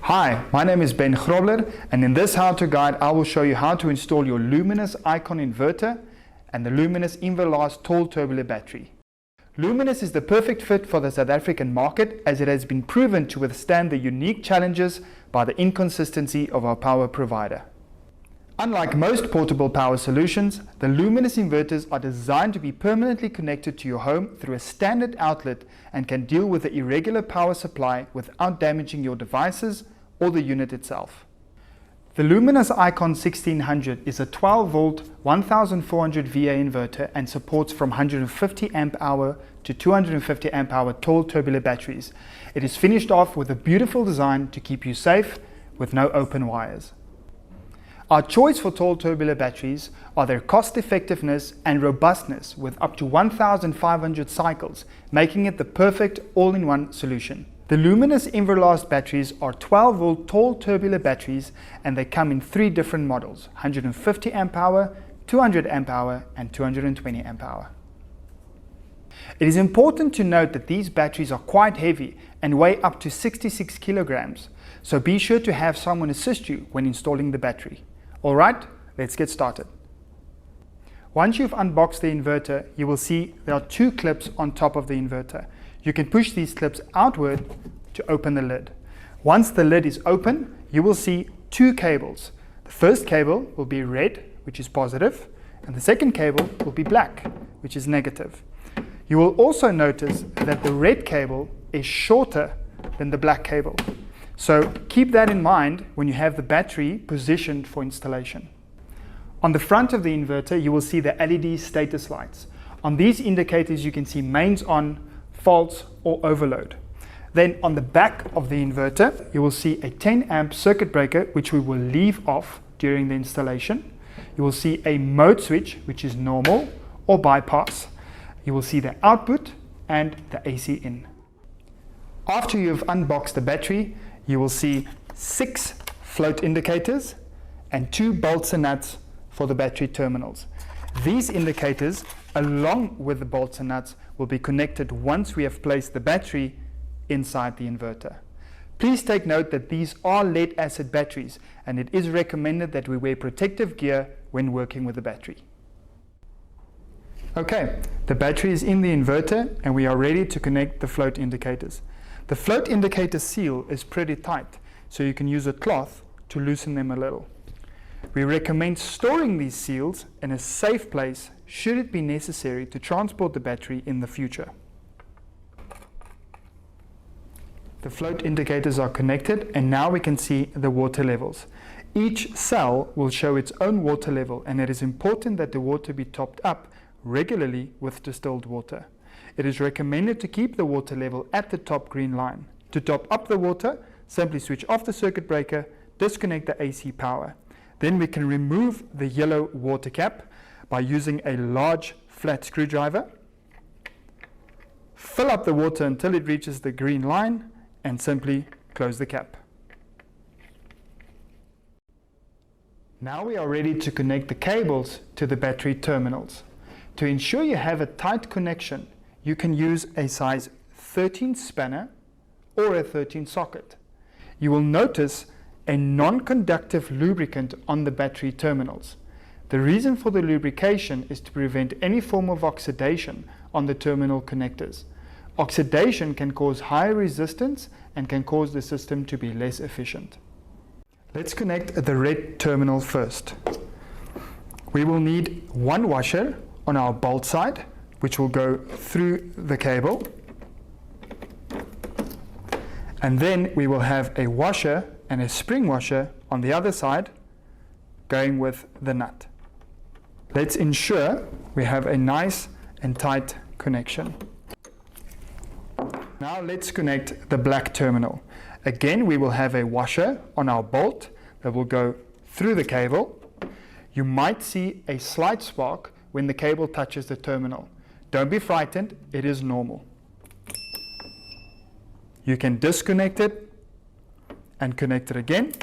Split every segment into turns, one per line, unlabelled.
Hi, my name is Ben Grobler, and in this how-to guide I will show you how to install your Luminous Icon Inverter and the Luminous Inverlast tall tubular battery. Luminous is the perfect fit for the South African market as it has been proven to withstand the unique challenges by the inconsistency of our power provider. Unlike most portable power solutions, the Luminous inverters are designed to be permanently connected to your home through a standard outlet and can deal with the irregular power supply without damaging your devices or the unit itself. The Luminous Icon 1600 is a 12-volt 1400 VA inverter and supports from 150 amp hour to 250 amp hour tall tubular batteries. It is finished off with a beautiful design to keep you safe with no open wires. Our choice for tall tubular batteries are their cost effectiveness and robustness with up to 1,500 cycles, making it the perfect all-in-one solution. The Luminous Inverlast batteries are 12-volt tall tubular batteries and they come in three different models: 150 amp hour, 200 amp hour and 220 amp hour. It is important to note that these batteries are quite heavy and weigh up to 66 kilograms, so be sure to have someone assist you when installing the battery. Alright, let's get started. Once you've unboxed the inverter, you will see there are two clips on top of the inverter. You can push these clips outward to open the lid. Once the lid is open, you will see two cables. The first cable will be red, which is positive, and the second cable will be black, which is negative. You will also notice that the red cable is shorter than the black cable. So keep that in mind when you have the battery positioned for installation. On the front of the inverter, you will see the LED status lights. On these indicators, you can see mains on, faults, or overload. Then on the back of the inverter, you will see a 10 amp circuit breaker, which we will leave off during the installation. You will see a mode switch, which is normal or bypass. You will see the output and the AC in. After you've unboxed the battery, you will see 6 float indicators and 2 bolts and nuts for the battery terminals. These indicators, along with the bolts and nuts, will be connected once we have placed the battery inside the inverter. Please take note that these are lead acid batteries and it is recommended that we wear protective gear when working with the battery. Okay, the battery is in the inverter and we are ready to connect the float indicators. The float indicator seal is pretty tight, so you can use a cloth to loosen them a little. We recommend storing these seals in a safe place should it be necessary to transport the battery in the future. The float indicators are connected and now we can see the water levels. Each cell will show its own water level and it is important that the water be topped up regularly with distilled water. It is recommended to keep the water level at the top green line. To top up the water, simply switch off the circuit breaker, disconnect the AC power. Then we can remove the yellow water cap by using a large flat screwdriver. Fill up the water until it reaches the green line and simply close the cap. Now we are ready to connect the cables to the battery terminals. To ensure you have a tight connection, you can use a size 13 spanner or a 13 socket. You will notice a non-conductive lubricant on the battery terminals. The reason for the lubrication is to prevent any form of oxidation on the terminal connectors. Oxidation can cause higher resistance and can cause the system to be less efficient. Let's connect the red terminal first. We will need one washer on our bolt side, which will go through the cable, and then we will have a washer and a spring washer on the other side going with the nut. Let's ensure we have a nice and tight connection. Now let's connect the black terminal. Again, we will have a washer on our bolt that will go through the cable. You might see a slight spark when the cable touches the terminal. Don't be frightened, it is normal. You can disconnect it and connect it again.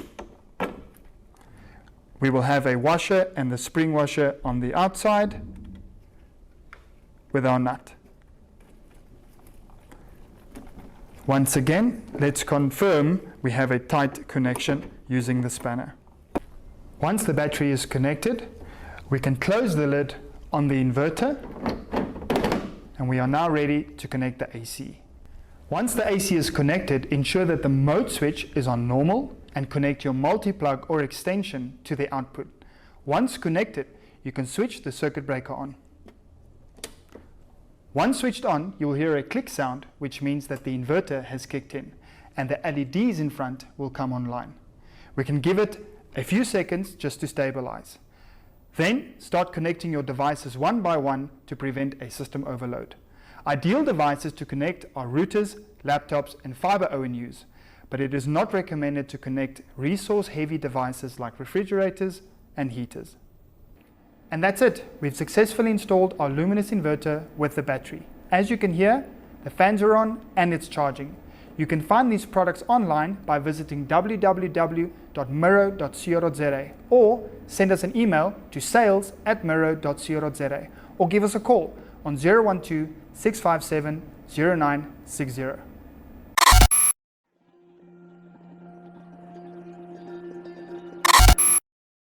We will have a washer and the spring washer on the outside with our nut. Once again, let's confirm we have a tight connection using the spanner. Once the battery is connected, we can close the lid on the inverter, and we are now ready to connect the AC. Once the AC is connected, ensure that the mode switch is on normal and connect your multi-plug or extension to the output. Once connected, you can switch the circuit breaker on. Once switched on, you will hear a click sound, which means that the inverter has kicked in, and the LEDs in front will come online. We can give it a few seconds just to stabilize. Then start connecting your devices one by one to prevent a system overload. Ideal devices to connect are routers, laptops, and fiber ONUs, but it is not recommended to connect resource-heavy devices like refrigerators and heaters. And that's it. We've successfully installed our Luminous inverter with the battery. As you can hear, the fans are on and it's charging. You can find these products online by visiting www.miro.co.za or send us an email to sales@miro.co.za or give us a call on 012 657 0960.